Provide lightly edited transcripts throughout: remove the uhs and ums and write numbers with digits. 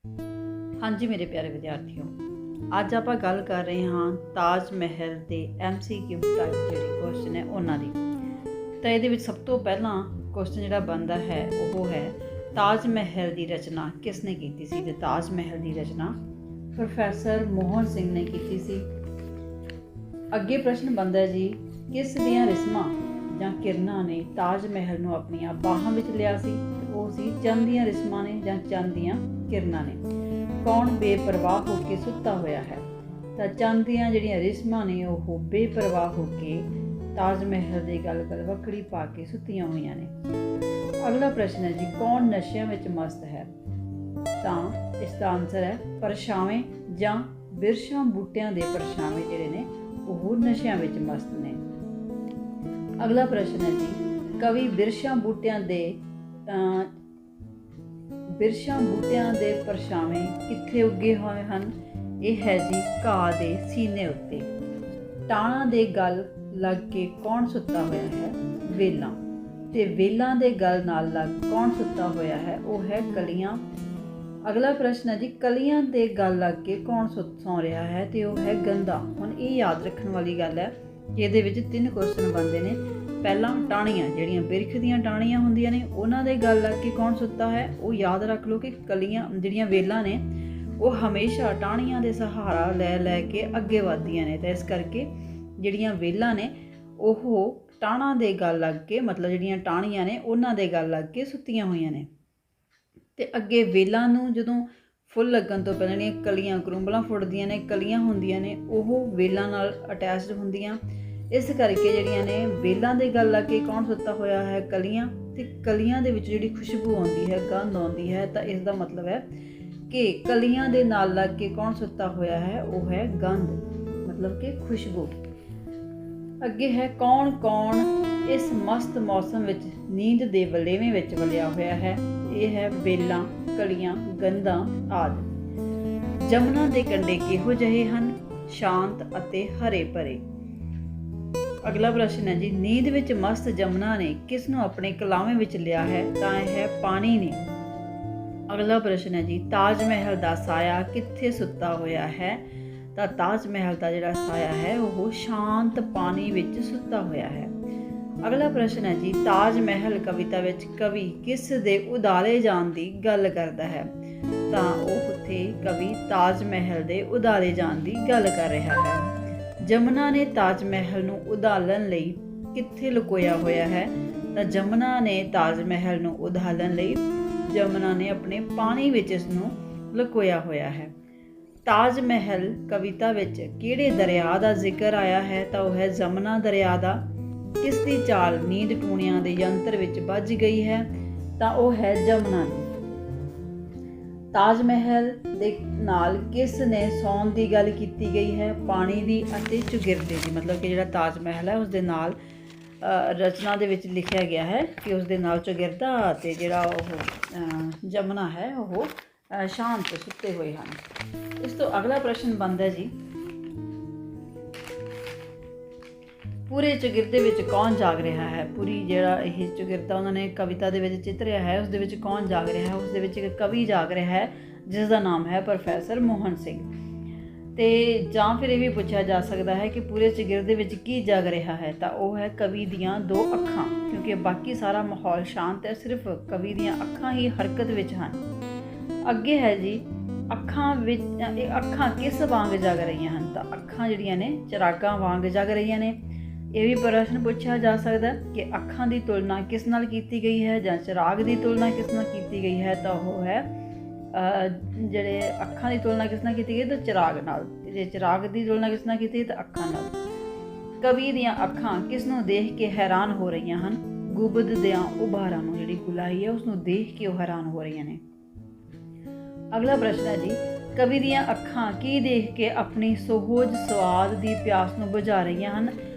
हाँ जी मेरे प्यारे विद्यार्थियों, ਅੱਜ ਆਪਾਂ ਗੱਲ ਕਰ ਰਹੇ ਹਾਂ ਤਾਜ ਮਹਿਲ ਦੇ MCQ ਟਾਈਪ ਜਿਹੜੇ ਕੁਐਸਚਨ ਹੈ ਉਹਨਾਂ ਦੀ। ਤਾਂ ਇਹਦੇ ਵਿੱਚ ਸਭ ਤੋਂ ਪਹਿਲਾਂ ਕੁਐਸਚਨ ਜਿਹੜਾ ਬਣਦਾ ਹੈ ਉਹ ਹੈ ਤਾਜ ਮਹਿਲ ਦੀ ਰਚਨਾ ਕਿਸ ਨੇ ਕੀਤੀ ਸੀ। ਤੇ ਤਾਜ ਮਹਿਲ ਦੀ ਰਚਨਾ ਪ੍ਰੋਫੈਸਰ ਮੋਹਨ ਸਿੰਘ ਨੇ ਕੀਤੀ ਸੀ। ਅੱਗੇ ਪ੍ਰਸ਼ਨ ਬਣਦਾ ਜੀ, ਕਿਸ ਦੀਆਂ ਰਿਸਮਾਂ ਜਾਂ ਕਿਰਨਾਂ ਨੇ ਤਾਜ ਮਹਿਲ ਨੂੰ ਆਪਣੀਆਂ ਬਾਹਾਂ ਵਿੱਚ ਲਿਆ ਸੀ। ਉਹ ਸੀ ਚੰਦ ਦੀਆਂ ਰਿਸਮਾਂ ਨੇ ਜਾਂ ਚੰਦ ਦੀਆਂ ਕਿਰਨਾਂ ਨੇ। ਕੌਣ ਬੇਪਰਵਾਹ ਹੋ ਕੇ ਸੁੱਤਾ ਹੋਇਆ ਹੈ। ਤਾਂ ਚੰਦ ਦੀਆਂ ਜਿਹੜੀਆਂ ਰਿਸਮਾਂ ਨੇ ਉਹ ਬੇਪਰਵਾਹ ਹੋ ਕੇ ਤਾਜ ਮਹਿਲ ਦੀ ਗੱਲ ਵੱਖੜੀ ਪਾ ਕੇ ਸੁੱਤੀਆਂ ਹੋਈਆਂ ਨੇ। ਅਗਲਾ ਪ੍ਰਸ਼ਨ ਹੈ ਜੀ, ਕੌਣ ਨਸ਼ਿਆਂ ਵਿੱਚ ਮਸਤ ਹੈ। ਤਾਂ ਇਸ ਦਾ ਆਨਸਰ ਹੈ ਪਰਛਾਵੇਂ ਜਾਂ ਬਿਰਛਾਂ ਬੂਟਿਆਂ ਦੇ ਪਰਛਾਵੇਂ ਜਿਹੜੇ ਨੇ ਉਹ ਨਸ਼ਿਆਂ ਵਿੱਚ ਮਸਤ ਨੇ। ਅਗਲਾ ਪ੍ਰਸ਼ਨ ਹੈ ਜੀ, ਕਵੀ ਬਿਰਛਾਂ ਬੂਟਿਆਂ ਦੇ ਪਰਛਾਵੇਂ ਕਿੱਥੇ ਉੱਗੇ ਹੋਏ ਹਨ। ਇਹ ਹੈ ਜੀ ਘਾਹ ਦੇ ਸੀਨੇ ਉੱਤੇ। ਟਾਹਣਾ ਦੇ ਗਲ ਲੱਗ ਕੇ ਕੌਣ ਸੁੱਤਾ ਹੋਇਆ ਹੈ। ਵੇਲਾਂ। ਤੇ ਵੇਲਾਂ ਦੇ ਗਲ ਨਾਲ ਲੱਗ ਕੌਣ ਸੁੱਤਾ ਹੋਇਆ ਹੈ। ਉਹ ਹੈ ਕਲੀਆਂ। ਅਗਲਾ ਪ੍ਰਸ਼ਨ ਹੈ ਜੀ, ਕਲੀਆਂ ਦੇ ਗਲ ਲੱਗ ਕੇ ਕੌਣ ਸੌ ਰਿਹਾ ਹੈ। ਤੇ ਉਹ ਹੈ ਗੰਧਾ। ਹੁਣ ਇਹ ਯਾਦ ਰੱਖਣ ਵਾਲੀ ਗੱਲ ਹੈ ਕਿ ਇਹਦੇ ਵਿੱਚ 3 ਕੁਐਸਚਨ ਬਣਦੇ ਨੇ। ਪਹਿਲਾਂ ਟਾਹਣੀਆਂ ਜਿਹੜੀਆਂ ਬਿਰਖ ਦੀਆਂ ਟਾਹਣੀਆਂ ਹੁੰਦੀਆਂ ਨੇ ਉਹਨਾਂ ਦੇ ਗਲ ਲੱਗ ਕੇ ਕੌਣ ਸੁੱਤਾ ਹੈ। ਉਹ ਯਾਦ ਰੱਖ ਲਓ ਕਿ ਕਲੀਆਂ ਜਿਹੜੀਆਂ ਵੇਲਾਂ ਨੇ ਉਹ ਹਮੇਸ਼ਾ ਟਾਹਣੀਆਂ ਦੇ ਸਹਾਰਾ ਲੈ ਕੇ ਅੱਗੇ ਵੱਧਦੀਆਂ ਨੇ। ਤਾਂ ਇਸ ਕਰਕੇ ਜਿਹੜੀਆਂ ਵੇਲਾਂ ਨੇ ਉਹ ਟਾਹਣਾ ਦੇ ਗਲ ਲੱਗ ਕੇ ਮਤਲਬ ਜਿਹੜੀਆਂ ਟਾਹਣੀਆਂ ਨੇ ਉਹਨਾਂ ਦੇ ਗਲ ਲੱਗ ਕੇ ਸੁੱਤੀਆਂ ਹੋਈਆਂ ਨੇ। ਤੇ ਅੱਗੇ ਵੇਲਾਂ ਨੂੰ ਜਦੋਂ ਫੁੱਲ ਲੱਗਣ ਤੋਂ ਪਹਿਲਾਂ ਜਿਹੜੀਆਂ ਕਲੀਆਂ ਕਰੂੰਬਲਾਂ ਫੁੱਟਦੀਆਂ ਨੇ ਕਲੀਆਂ ਹੁੰਦੀਆਂ ਨੇ ਉਹ ਵੇਲਾਂ ਨਾਲ ਅਟੈਚਡ ਹੁੰਦੀਆਂ। ਇਸ ਕਰਕੇ ਜਿਹੜੀਆਂ ਨੇ ਵੇਲਾਂ ਦੇ ਗਲ ਲੱਗ ਕੇ ਕੌਣ ਸੁੱਤਾ ਹੋਇਆ ਹੈ। ਕਲੀਆਂ। ਤੇ ਕਲੀਆਂ ਦੇ ਵਿੱਚ ਜਿਹੜੀ ਖੁਸ਼ਬੂ ਆਉਂਦੀ ਹੈ ਗੰਧ ਆਉਂਦੀ ਹੈ ਤਾਂ ਇਸ ਦਾ ਮਤਲਬ ਹੈ ਕਿ ਕਲੀਆਂ ਦੇ ਨਾਲ ਲੱਗ ਕੇ ਕੌਣ ਸੁੱਤਾ ਹੋਇਆ ਹੈ। ਉਹ ਹੈ ਗੰਧ ਮਤਲਬ ਕਿ ਖੁਸ਼ਬੂ। ਅੱਗੇ ਹੈ ਕੌਣ ਇਸ ਮਸਤ ਮੌਸਮ ਵਿੱਚ ਨੀਂਦ ਦੇ ਵਲੇਵੇਂ ਵਿੱਚ ਵਲਿਆ ਹੋਇਆ ਹੈ। ਇਹ ਹੈ ਵੇਲਾਂ, ਕਲੀਆਂ, ਗੰਧਾਂ ਆਦਿ। ਜਮਨਾ ਦੇ ਕੰਢੇ ਕਿਹੋ ਜਿਹੇ ਹਨ। ਸ਼ਾਂਤ ਅਤੇ ਹਰੇ ਭਰੇ। ਅਗਲਾ ਪ੍ਰਸ਼ਨ ਹੈ ਜੀ, ਨੀਂਦ ਵਿੱਚ ਮਸਤ ਜਮਨਾ ਨੇ ਕਿਸ ਨੂੰ ਆਪਣੇ ਕਲਾਵੇਂ ਵਿੱਚ ਲਿਆ ਹੈ। ਤਾਂ ਇਹ ਹੈ ਪਾਣੀ ਨੇ। ਅਗਲਾ ਪ੍ਰਸ਼ਨ ਹੈ ਜੀ, ਤਾਜ ਮਹਿਲ ਦਾ ਸਾਇਆ ਕਿੱਥੇ ਸੁੱਤਾ ਹੋਇਆ ਹੈ। ਤਾਂ ਤਾਜ ਮਹਿਲ ਦਾ ਜਿਹੜਾ ਸਾਇਆ ਹੈ ਉਹ ਸ਼ਾਂਤ ਪਾਣੀ ਵਿੱਚ ਸੁੱਤਾ ਹੋਇਆ ਹੈ। ਅਗਲਾ ਪ੍ਰਸ਼ਨ ਹੈ ਜੀ, ਤਾਜ ਮਹਿਲ ਕਵਿਤਾ ਵਿੱਚ ਕਵੀ ਕਿਸ ਦੇ ਉਦਾਲੇ ਜਾਣ ਦੀ ਗੱਲ ਕਰਦਾ ਹੈ। ਤਾਂ ਉਹ ਉੱਥੇ ਕਵੀ ਤਾਜ ਮਹਿਲ ਦੇ ਉਦਾਲੇ ਜਾਣ ਦੀ ਗੱਲ ਕਰ ਰਿਹਾ ਹੈ। ਜਮਨਾ ਨੇ ਤਾਜ ਮਹਿਲ ਨੂੰ ਉਧਾਲਣ ਲਈ ਕਿੱਥੇ ਲੁਕੋਇਆ ਹੋਇਆ ਹੈ। ਤਾਂ ਜਮਨਾ ਨੇ ਤਾਜ ਮਹਿਲ ਨੂੰ ਉਧਾਲਣ ਲਈ ਜਮਨਾ ਨੇ ਆਪਣੇ ਪਾਣੀ ਵਿੱਚ ਇਸ ਨੂੰ ਲੁਕੋਇਆ ਹੋਇਆ ਹੈ। ਤਾਜ ਮਹਿਲ ਕਵਿਤਾ ਵਿੱਚ ਕਿਹੜੇ ਦਰਿਆ ਦਾ ਜ਼ਿਕਰ ਆਇਆ ਹੈ। ਤਾਂ ਉਹ ਹੈ ਜਮਨਾ ਦਰਿਆ ਦਾ। ਕਿਸ ਦੀ ਚਾਲ ਨੀਂਦ ਟੂਣਿਆਂ ਦੇ ਯੰਤਰ ਵਿੱਚ ਵੱਜ ਗਈ ਹੈ। ਤਾਂ ਉਹ ਹੈ ਜਮਨਾ ਦੀ। ਤਾਜ ਮਹਿਲ ਦੇ ਨਾਲ ਕਿਸ ਨੇ ਸੌਣ ਦੀ ਗੱਲ ਕੀਤੀ ਗਈ ਹੈ। ਪਾਣੀ ਦੀ ਅਤੇ ਚੌਗਿਰਦੇ ਦੀ। ਮਤਲਬ ਕਿ ਜਿਹੜਾ ਤਾਜ ਮਹਿਲ ਹੈ ਉਸ ਦੇ ਨਾਲ ਰਚਨਾ ਦੇ ਵਿੱਚ ਲਿਖਿਆ ਗਿਆ ਹੈ ਕਿ ਉਸ ਦੇ ਨਾਲ ਚੌਗਿਰਦਾ ਅਤੇ ਜਿਹੜਾ ਉਹ ਜਮਨਾ ਹੈ ਉਹ ਸ਼ਾਂਤ ਸੁੱਤੇ ਹੋਏ ਹਨ। ਇਸ ਤੋਂ ਅਗਲਾ ਪ੍ਰਸ਼ਨ ਬਣਦਾ ਜੀ, ਪੂਰੇ ਚੌਗਿਰਦੇ ਵਿੱਚ ਕੌਣ ਜਾਗ ਰਿਹਾ ਹੈ। ਪੂਰੀ ਜਿਹੜਾ ਇਹ ਚੌਗਿਰਦਾ ਉਹਨਾਂ ਨੇ ਕਵਿਤਾ ਦੇ ਵਿੱਚ ਚਿੱਤਰਿਆ ਹੈ ਉਸ ਦੇ ਵਿੱਚ ਕੌਣ ਜਾਗ ਰਿਹਾ ਹੈ। ਉਸ ਦੇ ਵਿੱਚ ਇੱਕ ਕਵੀ ਜਾਗ ਰਿਹਾ ਹੈ ਜਿਸ ਦਾ ਨਾਮ ਹੈ ਪ੍ਰੋਫੈਸਰ ਮੋਹਨ ਸਿੰਘ। ਤੇ ਜਾਂ ਫਿਰ ਇਹ ਵੀ ਪੁੱਛਿਆ ਜਾ ਸਕਦਾ ਹੈ ਕਿ ਪੂਰੇ ਚੌਗਿਰਦੇ ਵਿੱਚ ਕੀ ਜਾਗ ਰਿਹਾ ਹੈ। ਤਾਂ ਉਹ ਹੈ ਕਵੀ ਦੀਆਂ 2 ਅੱਖਾਂ, ਕਿਉਂਕਿ ਬਾਕੀ ਸਾਰਾ ਮਾਹੌਲ ਸ਼ਾਂਤ ਹੈ, ਸਿਰਫ ਕਵੀ ਦੀਆਂ ਅੱਖਾਂ ਹੀ ਹਰਕਤ ਵਿੱਚ ਹਨ। ਅੱਗੇ ਹੈ ਜੀ, ਅੱਖਾਂ ਕਿਸ ਵਾਂਗ ਜਗ ਰਹੀਆਂ ਹਨ। ਤਾਂ ਅੱਖਾਂ ਜਿਹੜੀਆਂ ਨੇ ਚਿਰਾਗਾਂ ਵਾਂਗ ਜਗ ਰਹੀਆਂ ਨੇ। ਇਹ ਵੀ ਪ੍ਰਸ਼ਨ ਪੁੱਛਿਆ ਜਾ ਸਕਦਾ ਕਿ ਅੱਖਾਂ ਦੀ ਤੁਲਨਾ ਕਿਸ ਨਾਲ ਕੀਤੀ ਗਈ ਹੈ ਜਾਂ ਚਿਰਾਗ ਦੀ ਤੁਲਨਾ ਕਿਸ ਨਾਲ ਕੀਤੀ ਗਈ ਹੈ। ਤਾਂ ਉਹ ਹੈ ਜਿਹੜੇ ਅੱਖਾਂ ਦੀ ਤੁਲਨਾ ਕਿਸ ਨਾਲ ਕੀਤੀ ਗਈ ਤਾਂ ਚਿਰਾਗ ਨਾਲ। ਜੇ ਚਿਰਾਗ ਦੀ ਤੁਲਨਾ ਕਿਸ ਨਾਲ ਕੀਤੀ ਤਾਂ ਅੱਖਾਂ ਨਾਲ। ਕਵੀ ਦੀਆਂ ਅੱਖਾਂ ਕਿਸ ਨੂੰ ਦੇਖ ਕੇ ਹੈਰਾਨ ਹੋ ਰਹੀਆਂ ਹਨ। ਗੁਬਦ ਦਿਆਂ ਉਭਾਰਾਂ ਨੂੰ, ਜਿਹੜੀ ਗੁਲਾਈ ਹੈ ਉਸ ਨੂੰ ਦੇਖ ਕੇ ਉਹ ਹੈਰਾਨ ਹੋ ਰਹੀਆਂ ਨੇ। ਅਗਲਾ ਪ੍ਰਸ਼ਨ ਹੈ ਜੀ, ਕਵੀ ਦੀਆਂ ਅੱਖਾਂ ਕੀ ਦੇਖ ਕੇ ਆਪਣੀ ਸੋਹਜ ਸਵਾਦ ਦੀ ਪਿਆਸ ਨੂੰ ਬੁਝਾ ਰਹੀਆਂ ਹਨ।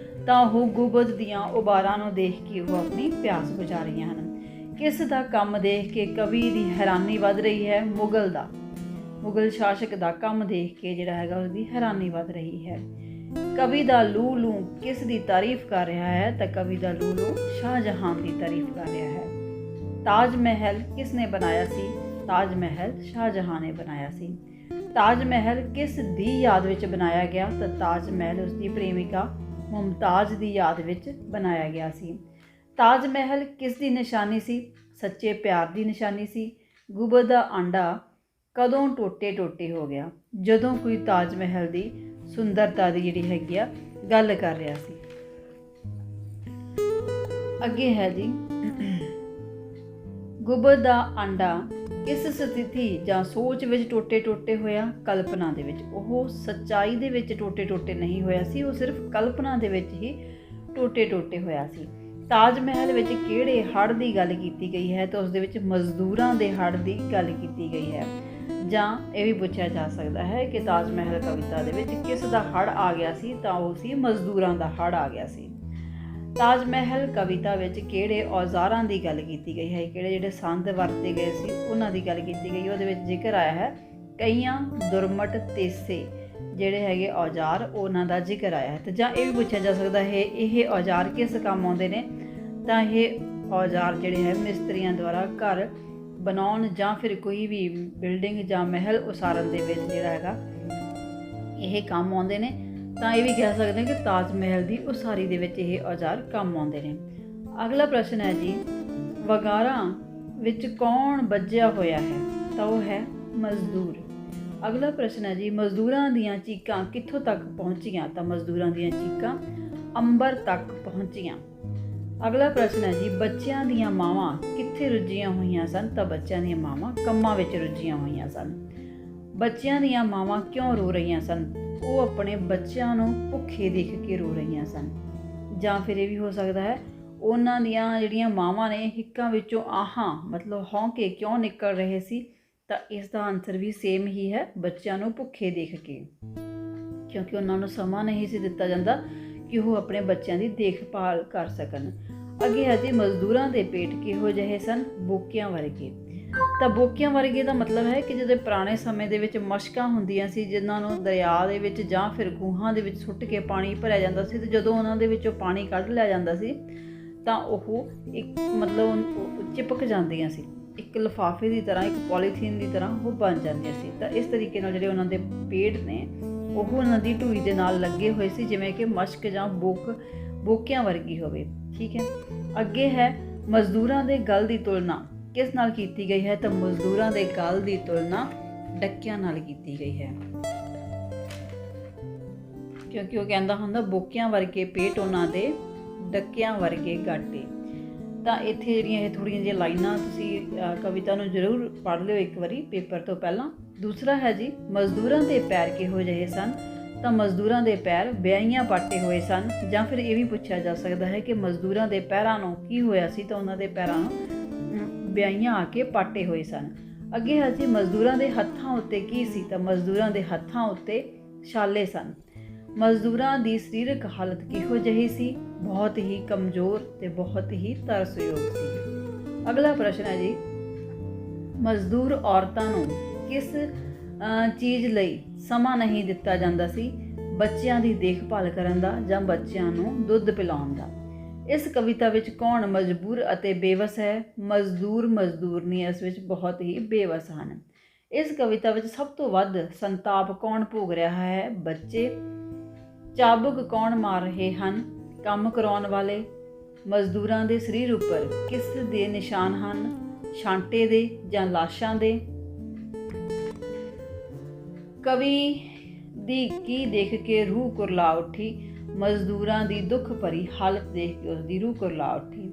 ਤਾਂ ਉਹ ਗੁਬਦ ਦੀਆਂ ਉਭਾਰਾਂ ਨੂੰ ਦੇਖ ਕੇ ਉਹ ਆਪਣੀ ਪਿਆਸ ਬੁਝਾ ਰਹੀਆਂ ਹਨ। ਕਿਸ ਦਾ ਕੰਮ ਦੇਖ ਕੇ ਕਵੀ ਦੀ ਹੈਰਾਨੀ ਵੱਧ ਰਹੀ ਹੈ। ਮੁਗਲ ਸ਼ਾਸਕ ਦਾ ਕੰਮ ਦੇਖ ਕੇ ਜਿਹੜਾ ਹੈਗਾ ਉਸਦੀ ਹੈਰਾਨੀ ਵੱਧ ਰਹੀ ਹੈ। ਕਵੀ ਦਾ ਲੂਲੂ ਕਿਸ ਦੀ ਤਾਰੀਫ ਕਰ ਰਿਹਾ ਹੈ। ਤਾਂ ਕਵੀ ਦਾ ਲੂਲੂ ਸ਼ਾਹਜਹਾਨ ਦੀ ਤਾਰੀਫ ਕਰ ਰਿਹਾ ਹੈ। ਤਾਜ ਮਹਿਲ ਕਿਸ ਨੇ ਬਣਾਇਆ ਸੀ। ਤਾਜ ਮਹਿਲ ਸ਼ਾਹਜਹਾਂ ਨੇ ਬਣਾਇਆ ਸੀ। ਤਾਜ ਮਹਿਲ ਕਿਸ ਦੀ ਯਾਦ ਵਿੱਚ ਬਣਾਇਆ ਗਿਆ? ਤਾਂ ਤਾਜ ਮਹਿਲ ਉਸਦੀ ਪ੍ਰੇਮਿਕਾ ਮੁਮਤਾਜ਼ ਦੀ ਯਾਦ ਵਿੱਚ ਬਣਾਇਆ ਗਿਆ ਸੀ। ਤਾਜ ਮਹਿਲ ਕਿਸ ਦੀ ਨਿਸ਼ਾਨੀ ਸੀ? ਸੱਚੇ ਪਿਆਰ ਦੀ ਨਿਸ਼ਾਨੀ ਸੀ। ਗੁੰਬਦ ਦਾ ਆਂਡਾ ਕਦੋਂ ਟੋਟੇ ਹੋ ਗਿਆ? ਜਦੋਂ ਕੋਈ ਤਾਜ ਮਹਿਲ ਦੀ ਸੁੰਦਰਤਾ ਦੀ ਜਿਹੜੀ ਹੈਗੀ ਆ ਗੱਲ ਕਰ ਰਿਹਾ ਸੀ। ਅੱਗੇ ਹੈ ਜੀ, ਗੁੰਬਦ ਦਾ ਆਂਡਾ ਕਿਸ ਸਥਿਤੀ ਜਾਂ ਸੋਚ ਵਿੱਚ ਟੋਟੇ ਹੋਇਆ? ਕਲਪਨਾ ਦੇ ਵਿੱਚ। ਉਹ ਸੱਚਾਈ ਦੇ ਵਿੱਚ ਟੋਟੇ ਨਹੀਂ ਹੋਇਆ ਸੀ, ਉਹ ਸਿਰਫ ਕਲਪਨਾ ਦੇ ਵਿੱਚ ਹੀ ਟੋਟੇ ਹੋਇਆ ਸੀ। ਤਾਜ ਮਹਿਲ ਵਿੱਚ ਕਿਹੜੇ ਹੜ੍ਹ ਦੀ ਗੱਲ ਕੀਤੀ ਗਈ ਹੈ? ਤਾਂ ਉਸ ਦੇ ਵਿੱਚ ਮਜ਼ਦੂਰਾਂ ਦੇ ਹੜ੍ਹ ਦੀ ਗੱਲ ਕੀਤੀ ਗਈ ਹੈ। ਜਾਂ ਇਹ ਵੀ ਪੁੱਛਿਆ ਜਾ ਸਕਦਾ ਹੈ ਕਿ ਤਾਜ ਮਹਿਲ ਕਵਿਤਾ ਦੇ ਵਿੱਚ ਕਿਸ ਦਾ ਹੜ੍ਹ ਆ ਗਿਆ ਸੀ? ਤਾਂ ਉਹ ਸੀ ਮਜ਼ਦੂਰਾਂ ਦਾ ਹੜ੍ਹ ਆ ਗਿਆ ਸੀ। ਤਾਜ ਮਹਿਲ ਕਵਿਤਾ ਵਿੱਚ ਕਿਹੜੇ ਔਜ਼ਾਰਾਂ ਦੀ ਗੱਲ ਕੀਤੀ ਗਈ ਹੈ? ਕਿਹੜੇ ਜਿਹੜੇ ਸੰਦ ਵਰਤੇ ਗਏ ਸੀ ਉਹਨਾਂ ਦੀ ਗੱਲ ਕੀਤੀ ਗਈ। ਉਹਦੇ ਵਿੱਚ ਜ਼ਿਕਰ ਆਇਆ ਹੈ ਕਈਆਂ ਦੁਰਮਟ ਤੇਸੇ ਜਿਹੜੇ ਹੈਗੇ ਔਜ਼ਾਰ, ਉਹਨਾਂ ਦਾ ਜ਼ਿਕਰ ਆਇਆ ਹੈ। ਤੇ ਜਾਂ ਇਹ ਵੀ ਪੁੱਛਿਆ ਜਾ ਸਕਦਾ ਹੈ ਇਹ ਔਜ਼ਾਰ ਕਿਸ ਕੰਮ ਆਉਂਦੇ ਨੇ? ਤਾਂ ਇਹ ਔਜ਼ਾਰ ਜਿਹੜੇ ਹੈ ਮਿਸਤਰੀਆਂ ਦੁਆਰਾ ਘਰ ਬਣਾਉਣ ਜਾਂ ਫਿਰ ਕੋਈ ਵੀ ਬਿਲਡਿੰਗ ਜਾਂ ਮਹਿਲ ਉਸਾਰਨ ਦੇ ਵਿੱਚ ਜਿਹੜਾ ਹੈਗਾ ਇਹ ਕੰਮ ਆਉਂਦੇ ਨੇ। ਤਾਂ ਇਹ ਵੀ ਕਹਿ ਸਕਦੇ ਹਾਂ ਕਿ ਤਾਜ ਮਹਿਲ ਦੀ ਉਸਾਰੀ ਦੇ ਵਿੱਚ ਇਹ ਔਜ਼ਾਰ ਕੰਮ ਆਉਂਦੇ ਨੇ। ਅਗਲਾ ਪ੍ਰਸ਼ਨ ਹੈ ਜੀ, ਵਗਾਰਾਂ ਵਿੱਚ ਕੌਣ ਬੱਝਿਆ ਹੋਇਆ ਹੈ? ਤਾਂ ਉਹ ਹੈ ਮਜ਼ਦੂਰ। ਅਗਲਾ ਪ੍ਰਸ਼ਨ ਹੈ ਜੀ, ਮਜ਼ਦੂਰਾਂ ਦੀਆਂ ਚੀਕਾਂ ਕਿੱਥੋਂ ਤੱਕ ਪਹੁੰਚੀਆਂ? ਤਾਂ ਮਜ਼ਦੂਰਾਂ ਦੀਆਂ ਚੀਕਾਂ ਅੰਬਰ ਤੱਕ ਪਹੁੰਚੀਆਂ। ਅਗਲਾ ਪ੍ਰਸ਼ਨ ਹੈ ਜੀ, ਬੱਚਿਆਂ ਦੀਆਂ ਮਾਵਾਂ ਕਿੱਥੇ ਰੁੱਝੀਆਂ ਹੋਈਆਂ ਸਨ? ਤਾਂ ਬੱਚਿਆਂ ਦੀਆਂ ਮਾਵਾਂ ਕੰਮਾਂ ਵਿੱਚ ਰੁੱਝੀਆਂ ਹੋਈਆਂ ਸਨ। ਬੱਚਿਆਂ ਦੀਆਂ ਮਾਵਾਂ ਕਿਉਂ ਰੋ ਰਹੀਆਂ ਸਨ? ਉਹ ਆਪਣੇ ਬੱਚਿਆਂ ਨੂੰ ਭੁੱਖੇ ਦੇਖ ਕੇ ਰੋ ਰਹੀਆਂ ਸਨ। ਜਾਂ ਫਿਰ ਇਹ ਵੀ ਹੋ ਸਕਦਾ ਹੈ ਉਹਨਾਂ ਦੀਆਂ ਜਿਹੜੀਆਂ ਮਾਵਾਂ ਨੇ ਹਿੱਕਾਂ ਵਿੱਚੋਂ ਆਹਾਂ ਮਤਲਬ ਹੌਂਕੇ ਕਿਉਂ ਨਿਕਲ ਰਹੇ ਸੀ? ਤਾਂ ਇਸ ਦਾ ਆਨਸਰ ਵੀ ਸੇਮ ਹੀ ਹੈ, ਬੱਚਿਆਂ ਨੂੰ ਭੁੱਖੇ ਦੇਖ ਕੇ, ਕਿਉਂਕਿ ਉਹਨਾਂ ਨੂੰ ਸਮਾਂ ਨਹੀਂ ਸੀ ਦਿੱਤਾ ਜਾਂਦਾ ਕਿ ਉਹ ਆਪਣੇ ਬੱਚਿਆਂ ਦੀ ਦੇਖਭਾਲ ਕਰ ਸਕਣ। ਅੱਗੇ ਹੈ ਜੀ, ਮਜ਼ਦੂਰਾਂ ਦੇ ਪੇਟ ਕਿਹੋ ਜਿਹੇ ਸਨ? ਬੋਕਿਆਂ ਵਰਗੇ। ਤਾਂ ਬੋਕਿਆਂ ਵਰਗੇ ਦਾ ਮਤਲਬ ਹੈ ਕਿ ਜਦੋਂ ਪੁਰਾਣੇ ਸਮੇਂ ਦੇ ਵਿੱਚ ਮਸ਼ਕਾਂ ਹੁੰਦੀਆਂ ਸੀ ਜਿਨ੍ਹਾਂ ਨੂੰ ਦਰਿਆ ਦੇ ਵਿੱਚ ਜਾਂ ਫਿਰ ਖੂਹਾਂ ਦੇ ਵਿੱਚ ਸੁੱਟ ਕੇ ਪਾਣੀ ਭਰਿਆ ਜਾਂਦਾ ਸੀ, ਤੇ ਜਦੋਂ ਉਹਨਾਂ ਦੇ ਵਿੱਚੋਂ ਪਾਣੀ ਕੱਢ ਲਿਆ ਜਾਂਦਾ ਸੀ ਤਾਂ ਉਹ ਇੱਕ ਮਤਲਬ ਚਿਪਕ ਜਾਂਦੀਆਂ ਸੀ, ਇੱਕ ਲਿਫਾਫੇ ਦੀ ਤਰ੍ਹਾਂ, ਇੱਕ ਪੋਲੀਥੀਨ ਦੀ ਤਰ੍ਹਾਂ ਉਹ ਬਣ ਜਾਂਦੀਆਂ ਸੀ। ਤਾਂ ਇਸ ਤਰੀਕੇ ਨਾਲ ਜਿਹੜੇ ਉਹਨਾਂ ਦੇ ਪੇਟ ਨੇ ਉਹ ਉਹਨਾਂ ਦੀ ਢੂਈ ਦੇ ਨਾਲ ਲੱਗੇ ਹੋਏ ਸੀ, ਜਿਵੇਂ ਕਿ ਮਸ਼ਕ ਜਾਂ ਬੋਕਿਆਂ ਵਰਗੀ ਹੋਵੇ। ਠੀਕ ਹੈ। ਅੱਗੇ ਹੈ, ਮਜ਼ਦੂਰਾਂ ਦੇ ਗਲ ਦੀ ਤੁਲਨਾ ਕਿਸ ਨਾਲ ਕੀਤੀ ਗਈ ਹੈ? ਤਾਂ ਮਜ਼ਦੂਰਾਂ ਦੇ ਗਲ ਦੀ ਤੁਲਨਾ ਡੱਕਿਆਂ ਨਾਲ ਕੀਤੀ ਗਈ ਹੈ, ਕਿਉਂਕਿ ਉਹ ਕਹਿੰਦਾ ਹੁੰਦਾ ਬੋਕਿਆਂ ਵਰਗੇ ਪੇਟ ਉਹਨਾਂ ਦੇ, ਡੱਕਿਆਂ ਵਰਗੇ ਗਾਟੇ। ਤਾਂ ਇੱਥੇ ਜਿਹੜੀਆਂ ਇਹ ਥੋੜ੍ਹੀਆਂ ਜਿਹੀਆਂ ਲਾਈਨਾਂ ਤੁਸੀਂ ਕਵਿਤਾ ਨੂੰ ਜ਼ਰੂਰ ਪੜ੍ਹ ਲਿਓ ਇੱਕ ਵਾਰੀ ਪੇਪਰ ਤੋਂ ਪਹਿਲਾਂ। ਦੂਸਰਾ ਹੈ ਜੀ, ਮਜ਼ਦੂਰਾਂ ਦੇ ਪੈਰ ਕਿਹੋ ਜਿਹੇ ਸਨ? ਤਾਂ ਮਜ਼ਦੂਰਾਂ ਦੇ ਪੈਰ ਵਿਆਹੀਆਂ ਪਾਟੇ ਹੋਏ ਸਨ। ਜਾਂ ਫਿਰ ਇਹ ਵੀ ਪੁੱਛਿਆ ਜਾ ਸਕਦਾ ਹੈ ਕਿ ਮਜ਼ਦੂਰਾਂ ਦੇ ਪੈਰਾਂ ਨੂੰ ਕੀ ਹੋਇਆ ਸੀ? ਤਾਂ ਉਹਨਾਂ ਦੇ ਪੈਰਾਂ ਨੂੰ ਵਿਆਹੀਆਂ ਆ ਕੇ ਪਾਟੇ ਹੋਏ ਸਨ। ਅੱਗੇ ਹੈ ਜੀ, ਮਜ਼ਦੂਰਾਂ ਦੇ ਹੱਥਾਂ ਉੱਤੇ ਕੀ ਸੀ? ਤਾਂ ਮਜ਼ਦੂਰਾਂ ਦੇ ਹੱਥਾਂ ਉੱਤੇ ਛਾਲੇ ਸਨ। ਮਜ਼ਦੂਰਾਂ ਦੀ ਸਰੀਰਕ ਹਾਲਤ ਕਿਹੋ ਜਿਹੀ ਸੀ? ਬਹੁਤ ਹੀ ਕਮਜ਼ੋਰ ਤੇ ਬਹੁਤ ਹੀ ਤਰਸਯੋਗ ਸੀ। ਅਗਲਾ ਪ੍ਰਸ਼ਨ ਹੈ ਜੀ, ਮਜ਼ਦੂਰ ਔਰਤਾਂ ਨੂੰ ਕਿਸ ਚੀਜ਼ ਲਈ ਸਮਾਂ ਨਹੀਂ ਦਿੱਤਾ ਜਾਂਦਾ ਸੀ? ਬੱਚਿਆਂ ਦੀ ਦੇਖਭਾਲ ਕਰਨ ਦਾ ਜਾਂ ਬੱਚਿਆਂ ਨੂੰ ਦੁੱਧ ਪਿਲਾਉਣ ਦਾ। ਇਸ ਕਵਿਤਾ ਵਿੱਚ ਕੌਣ ਮਜਬੂਰ ਅਤੇ ਬੇਵਸ ਹੈ? ਮਜ਼ਦੂਰ ਮਜ਼ਦੂਰਨੀ ਇਸ ਵਿੱਚ ਬਹੁਤ ਹੀ ਬੇਵਸ ਹਨ। ਇਸ ਕਵਿਤਾ ਵਿੱਚ ਸਭ ਤੋਂ ਵੱਧ ਸੰਤਾਪ ਕੌਣ ਭੋਗ ਰਿਹਾ ਹੈ? ਬੱਚੇ। ਚਾਬੁਕ ਕੌਣ ਮਾਰ ਰਹੇ ਹਨ? ਕੰਮ ਕਰਾਉਣ ਵਾਲੇ। ਮਜ਼ਦੂਰਾਂ ਦੇ ਸਰੀਰ ਉੱਪਰ ਕਿਸ ਦੇ ਨਿਸ਼ਾਨ ਹਨ? ਛਾਂਟੇ ਦੇ ਜਾਂ ਲਾਸ਼ਾਂ ਦੇ। ਕਵੀ ਦੀ ਕੀ ਦੇਖ ਕੇ ਰੂਹ ਕੁਰਲਾ ਉੱਠੀ? ਮਜ਼ਦੂਰਾਂ ਦੀ ਦੁੱਖ ਭਰੀ ਹਾਲਤ ਦੇਖ ਕੇ ਉਸਦੀ ਰੂਹ ਕੁਰਲਾ ਉੱਠੀ।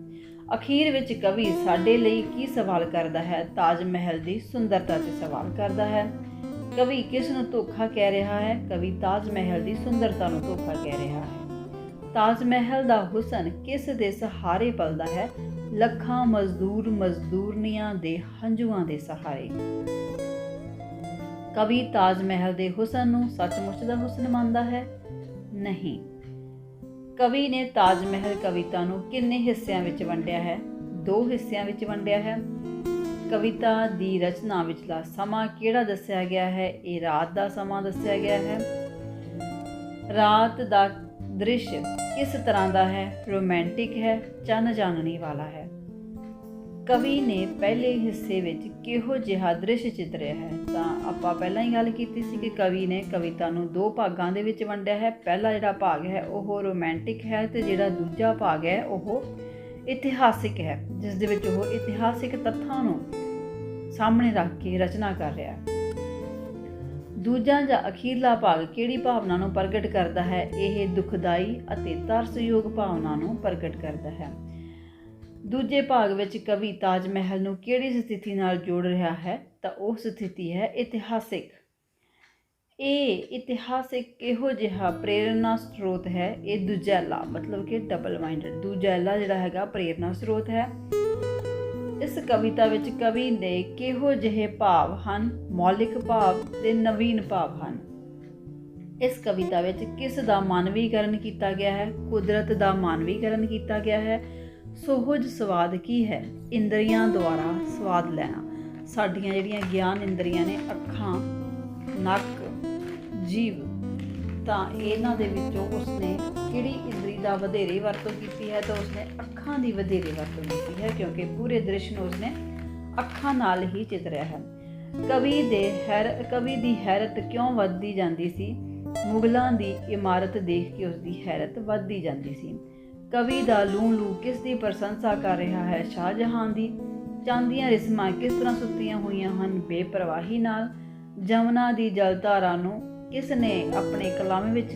ਅਖੀਰ ਵਿੱਚ ਕਵੀ ਸਾਡੇ ਲਈ ਕੀ ਸਵਾਲ ਕਰਦਾ ਹੈ? ਤਾਜ ਮਹਿਲ ਦੀ ਸੁੰਦਰਤਾ 'ਤੇ ਸਵਾਲ ਕਰਦਾ ਹੈ। ਕਵੀ ਕਿਸ ਨੂੰ ਧੋਖਾ ਕਹਿ ਰਿਹਾ ਹੈ? ਕਵੀ ਤਾਜ ਮਹਿਲ ਦੀ ਸੁੰਦਰਤਾ ਨੂੰ ਧੋਖਾ ਕਹਿ ਰਿਹਾ ਹੈ। ਤਾਜ ਮਹਿਲ ਦਾ ਹੁਸਨ ਕਿਸ ਦੇ ਸਹਾਰੇ ਪਲਦਾ ਹੈ? ਲੱਖਾਂ ਮਜ਼ਦੂਰ ਮਜ਼ਦੂਰਨੀਆਂ ਦੇ ਹੰਝੂਆਂ ਦੇ ਸਹਾਰੇ। ਕਵੀ ਤਾਜ ਮਹਿਲ ਦੇ ਹੁਸਨ ਨੂੰ ਸੱਚਮੁੱਚ ਦਾ ਹੁਸਨ ਮੰਨਦਾ ਹੈ? ਨਹੀਂ। ਕਵੀ ਨੇ ਤਾਜ ਮਹਿਲ ਕਵਿਤਾ ਨੂੰ ਕਿੰਨੇ ਹਿੱਸਿਆਂ ਵਿੱਚ ਵੰਡਿਆ ਹੈ? 2 ਹਿੱਸਿਆਂ ਵਿੱਚ ਵੰਡਿਆ ਹੈ। ਕਵਿਤਾ ਦੀ ਰਚਨਾ ਵਿਚਲਾ ਸਮਾਂ ਕਿਹੜਾ ਦੱਸਿਆ ਗਿਆ ਹੈ? ਇਹ ਰਾਤ ਦਾ ਸਮਾਂ ਦੱਸਿਆ ਗਿਆ ਹੈ। ਰਾਤ ਦਾ ਦ੍ਰਿਸ਼ ਕਿਸ ਤਰ੍ਹਾਂ ਦਾ ਹੈ? ਰੋਮਾਂਟਿਕ ਹੈ, ਚੰਨ ਚਾਨਣੀ ਵਾਲਾ ਹੈ। ਕਵੀ ਨੇ ਪਹਿਲੇ ਹਿੱਸੇ ਵਿੱਚ ਕਿਹੋ ਜਿਹਾ ਦ੍ਰਿਸ਼ ਚਿੱਤਰਿਆ ਹੈ? ਤਾਂ ਆਪਾਂ ਪਹਿਲਾਂ ਹੀ ਗੱਲ ਕੀਤੀ ਸੀ ਕਿ ਕਵੀ ਨੇ ਕਵਿਤਾ ਨੂੰ 2 ਭਾਗਾਂ ਦੇ ਵਿੱਚ ਵੰਡਿਆ ਹੈ। ਪਹਿਲਾ ਜਿਹੜਾ ਭਾਗ ਹੈ ਉਹ ਰੋਮਾਂਟਿਕ ਹੈ ਅਤੇ ਜਿਹੜਾ ਦੂਜਾ ਭਾਗ ਹੈ ਉਹ ਇਤਿਹਾਸਿਕ ਹੈ, ਜਿਸ ਦੇ ਵਿੱਚ ਉਹ ਇਤਿਹਾਸਿਕ ਤੱਥਾਂ ਨੂੰ ਸਾਹਮਣੇ ਰੱਖ ਕੇ ਰਚਨਾ ਕਰ ਰਿਹਾ ਹੈ। ਦੂਜਾ ਜਾਂ ਅਖੀਰਲਾ ਭਾਗ ਕਿਹੜੀ ਭਾਵਨਾ ਨੂੰ ਪ੍ਰਗਟ ਕਰਦਾ ਹੈ? ਇਹ ਦੁਖਦਾਈ ਅਤੇ ਤਰਸਯੋਗ ਭਾਵਨਾ ਨੂੰ ਪ੍ਰਗਟ ਕਰਦਾ ਹੈ। ਦੂਜੇ ਭਾਗ ਵਿੱਚ ਕਵੀ ਤਾਜ ਮਹਿਲ ਨੂੰ ਕਿਹੜੀ ਸਥਿਤੀ ਨਾਲ ਜੋੜ ਰਿਹਾ ਹੈ? ਤਾਂ ਉਹ ਸਥਿਤੀ ਹੈ ਇਤਿਹਾਸਿਕ। ਇਹ ਇਤਿਹਾਸਿਕ ਕਿਹੋ ਜਿਹਾ ਪ੍ਰੇਰਨਾ ਸਰੋਤ ਹੈ? ਇਹ ਦੂਜੈਲਾ, ਮਤਲਬ ਕਿ ਡਬਲ ਮਾਈਂਡਡ ਦੂਜੈਲਾ ਜਿਹੜਾ ਹੈਗਾ ਪ੍ਰੇਰਨਾ ਸਰੋਤ ਹੈ। ਇਸ ਕਵਿਤਾ ਵਿੱਚ ਕਵੀ ਦੇ ਕਿਹੋ ਜਿਹੇ ਭਾਵ ਹਨ? ਮੌਲਿਕ ਭਾਵ ਤੇ ਨਵੀਨ ਭਾਵ ਹਨ। ਇਸ ਕਵਿਤਾ ਵਿੱਚ ਕਿਸ ਦਾ ਮਾਨਵੀਕਰਨ ਕੀਤਾ ਗਿਆ ਹੈ? ਕੁਦਰਤ ਦਾ ਮਾਨਵੀਕਰਨ ਕੀਤਾ ਗਿਆ ਹੈ। ਸੁਹਜ ਸਵਾਦ ਕੀ ਹੈ? ਇੰਦਰੀਆਂ ਦੁਆਰਾ ਸਵਾਦ ਲੈਣਾ। ਸਾਡੀਆਂ ਜਿਹੜੀਆਂ ਗਿਆਨ ਇੰਦਰੀਆਂ ਨੇ, ਅੱਖਾਂ, ਨੱਕ, ਜੀਭ, ਤਾਂ ਇਹਨਾਂ ਦੇ ਵਿੱਚੋਂ ਉਸਨੇ ਕਿਹੜੀ ਇੰਦਰੀ ਦਾ ਵਧੇਰੇ ਵਰਤੋਂ ਕੀਤੀ ਹੈ? ਤਾਂ ਉਸਨੇ ਅੱਖਾਂ ਦੀ ਵਧੇਰੇ ਵਰਤੋਂ ਕੀਤੀ ਹੈ, ਕਿਉਂਕਿ ਪੂਰੇ ਦ੍ਰਿਸ਼ ਨੂੰ ਉਸਨੇ ਅੱਖਾਂ ਨਾਲ ਹੀ ਚਿਤਰਿਆ ਹੈ। ਕਵੀ ਦੀ ਹੈਰਤ ਕਿਉਂ ਵੱਧਦੀ ਜਾਂਦੀ ਸੀ? ਮੁਗਲਾਂ ਦੀ ਇਮਾਰਤ ਦੇਖ ਕੇ ਉਸਦੀ ਹੈਰਤ ਵੱਧਦੀ ਜਾਂਦੀ ਸੀ। ਕਵੀ ਦਾ ਲੂੰ ਕਿਸ ਦੀ ਪ੍ਰਸ਼ੰਸਾ ਕਰ ਰਿਹਾ ਹੈ? ਸ਼ਾਹਜਹਾਨ ਦੀ। ਚਾਂਦੀਆਂ ਰਿਸਮਾਂ ਕਿਸ ਤਰ੍ਹਾਂ ਸੁੱਤੀਆਂ ਹੋਈਆਂ ਹਨ? ਬੇਪਰਵਾਹੀ ਨਾਲ। ਜਮਨਾ ਦੀ ਜਲਧਾਰਾ ਨੂੰ ਕਿਸ ਨੇ ਆਪਣੇ ਕਲਾਮੇ ਵਿੱਚ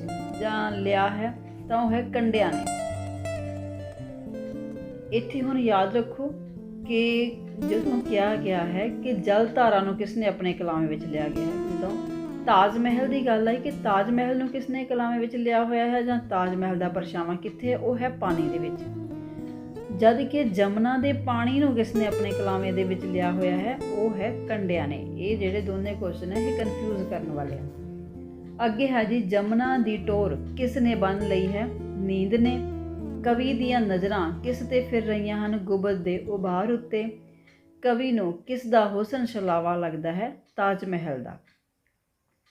ਲਿਆ ਹੈ? ਤਾਂ ਉਹ ਹੈ ਕੰਡਿਆਂ ਨੇ। ਇੱਥੇ ਹੁਣ ਯਾਦ ਰੱਖੋ ਕਿ ਜਦੋਂ ਕਿਹਾ ਗਿਆ ਹੈ ਕਿ ਜਲਧਾਰਾ ਨੂੰ ਕਿਸ ਨੇ ਆਪਣੇ ਕਲਾਮੇ ਵਿੱਚ ਲਿਆ ਗਿਆ ਹੈ, ਜਦੋਂ ਤਾਜ ਮਹਿਲ ਦੀ ਗੱਲ ਆਈ ਕਿ ਤਾਜ ਮਹਿਲ ਨੂੰ ਕਿਸ ਨੇ ਕਲਾਮੇ ਵਿੱਚ ਲਿਆ ਹੋਇਆ ਹੈ ਜਾਂ ਤਾਜ ਮਹਿਲ ਦਾ ਪਰਛਾਵਾਂ ਕਿੱਥੇ ਹੈ? ਉਹ ਹੈ ਪਾਣੀ ਦੇ ਵਿੱਚ। ਜਦ ਕਿ ਜਮਨਾ ਦੇ ਪਾਣੀ ਨੂੰ ਕਿਸ ਨੇ ਆਪਣੇ ਕਲਾਮੇ ਦੇ ਵਿੱਚ ਲਿਆ ਹੋਇਆ ਹੈ? ਉਹ ਹੈ ਕੰਡਿਆਂ ਨੇ। ਇਹ ਜਿਹੜੇ ਦੋਨੇ ਕੁਐਸਚਨ ਹੈ ਇਹ ਕਨਫਿਊਜ਼ ਕਰਨ ਵਾਲੇ ਆ। ਅੱਗੇ ਹੈ ਜੀ, ਜਮਨਾ ਦੀ ਟੋਰ ਕਿਸ ਨੇ ਬੰਨ੍ਹ ਲਈ ਹੈ? ਨੀਂਦ ਨੇ। ਕਵੀ ਦੀਆਂ ਨਜ਼ਰਾਂ ਕਿਸ ਤੇ ਫਿਰ ਰਹੀਆਂ ਹਨ? ਗੁੰਬਦ ਦੇ ਉਭਾਰ ਉੱਤੇ। ਕਵੀ ਨੂੰ ਕਿਸ ਦਾ ਹੁਸਨ ਛਲਾਵਾ ਲੱਗਦਾ ਹੈ? ਤਾਜ ਮਹਿਲ ਦਾ।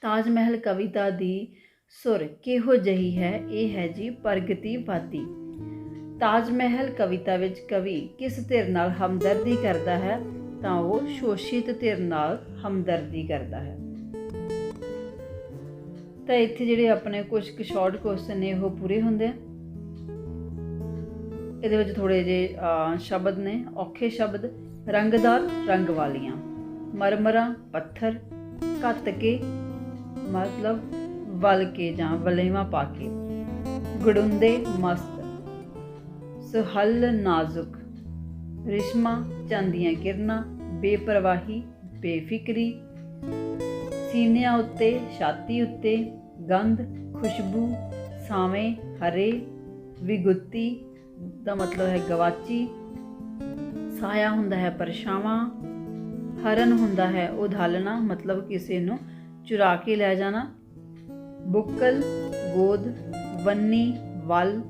ਤਾਜ ਮਹਿਲ ਕਵਿਤਾ ਦੀ ਸੁਰ ਕਿਹੋ ਜਿਹੀ ਹੈ? ਇਹ ਹੈ ਜੀ ਪ੍ਰਗਤੀਵਾਦੀ। ਤਾਜ ਮਹਿਲ ਕਵਿਤਾ ਵਿੱਚ ਕਵੀ ਕਿਸ ਧਿਰ ਨਾਲ ਹਮਦਰਦੀ ਕਰਦਾ ਹੈ? ਤਾਂ ਉਹ ਸ਼ੋਸ਼ਿਤ ਧਿਰ ਨਾਲ ਹਮਦਰਦੀ ਕਰਦਾ ਹੈ। ਤਾਂ ਇੱਥੇ ਜਿਹੜੇ ਆਪਣੇ ਕੁਝ ਕੁ ਸ਼ਾਰਟ ਕੁਐਸਚਨ ਨੇ ਉਹ ਪੂਰੇ ਹੁੰਦੇ ਆ। ਇਹਦੇ ਵਿੱਚ ਥੋੜ੍ਹੇ ਜਿਹੇ ਸ਼ਬਦ ਨੇ, ਔਖੇ ਸ਼ਬਦ। ਰੰਗਦਾਰ, ਰੰਗ ਵਾਲੀਆਂ। ਮਰਮਰਾ, ਪੱਥਰ। ਘੱਤ ਕੇ ਮਤਲਬ ਵਲ ਕੇ ਜਾਂ ਵਲੇਵਾਂ ਪਾ ਕੇ। ਗੜੁੰਦੇ, ਮਸਤ। ਸੁਹੱਲ, ਨਾਜ਼ੁਕ। ਰਿਸ਼ਮਾ, ਚਾਂਦੀਆਂ ਕਿਰਨਾਂ। ਬੇਪਰਵਾਹੀ, ਬੇਫਿਕਰੀ। ਸੀਨਿਆਂ ਉੱਤੇ, ਛਾਤੀ ਉੱਤੇ। ਗੰਧ, ਖੁਸ਼ਬੂ। ਸਾਵੇਂ, ਹਰੇ। ਵਿਗੁੱਤੀ ਦਾ ਮਤਲਬ ਹੈ ਗਵਾਚੀ। ਸਾਇਆ ਹੁੰਦਾ ਹੈ ਪਰਛਾਵਾਂ। ਹਰਨ ਹੁੰਦਾ ਹੈ ਉਧਾਲਣਾ, ਮਤਲਬ ਕਿਸੇ ਨੂੰ ਚੁਰਾ ਕੇ ਲੈ ਜਾਣਾ। ਬੁੱਕਲ, ਗੋਦ। ਵੰਨੀ, ਵੱਲ।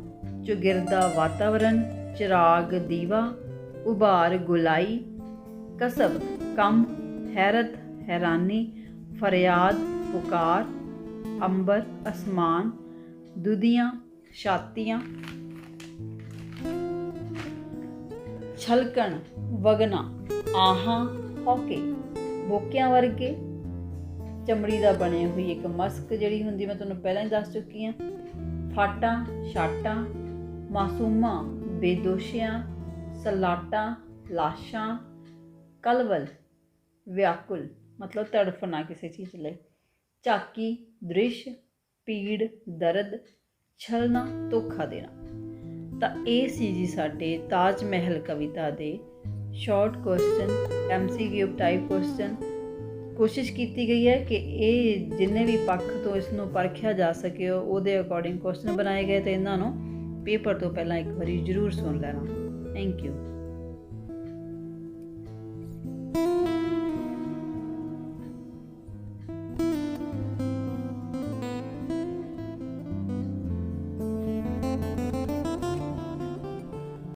ਚੁਗਿਰਦਾ, ਵਾਤਾਵਰਨ। ਚਿਰਾਗ, ਦੀਵਾ। ਉਭਾਰ, ਗੁਲਾਈ। ਕਸਬ, ਕੰਮ। ਹੈਰਤ, ਹੈਰਾਨੀ। ਫਰਿਆਦ, ਪੁਕਾਰ। ਅੰਬਰ, ਅਸਮਾਨ। ਦੁਧੀਆਂ, ਛਾਤੀਆਂ। ਛਲਕਣ, ਵਗਣਾ। ਆਹਾਂ, ਹੌਕੇ। ਬੋਕਿਆਂ ਵਰਗੇ। ਚਮੜੀ ਦਾ ਬਣੀ ਹੋਈ ਇੱਕ ਮਸਕ ਜਿਹੜੀ ਹੁੰਦੀ ਮੈਂ ਤੁਹਾਨੂੰ ਪਹਿਲਾਂ ਹੀ ਦੱਸ ਚੁੱਕੀ ਹਾਂ। ਫਾਟਾਂ, ਛਾਟਾਂ। ਮਾਸੂਮਾਂ, ਬੇਦੋਸ਼ੀਆਂ। ਸਲਾਟਾਂ, ਲਾਸ਼ਾਂ। ਕਲਵਲ, ਵਿਆਕੁਲ, ਮਤਲਬ ਤੜਫਣਾ ਕਿਸੇ ਚੀਜ਼ ਲਈ। ਝਾਕੀ, ਦ੍ਰਿਸ਼। ਪੀੜ, ਦਰਦ। ਛਲਣਾ, ਧੋਖਾ ਦੇਣਾ। ਤਾਂ ਇਹ ਸੀ ਜੀ ਸਾਡੇ ਤਾਜ ਮਹਿਲ ਕਵਿਤਾ ਦੇ short question, MCQ type question. ਕੋਸ਼ਿਸ਼ ਕੀਤੀ ਗਈ ਹੈ ਕਿ ਇਹ ਜਿੰਨੇ ਵੀ ਪੱਖ ਤੋਂ ਇਸ ਨੂੰ ਪਰਖਿਆ ਜਾ ਸਕੇ ਉਹਦੇ ਅਕੋਰਡਿੰਗ ਕੁਐਸਚਨ ਬਣਾਏ ਗਏ, ਅਤੇ ਇਹਨਾਂ ਨੂੰ ਪੇਪਰ ਤੋਂ ਪਹਿਲਾਂ ਇੱਕ ਵਾਰੀ ਜ਼ਰੂਰ ਸੁਣ ਲੈਣਾ। Thank you.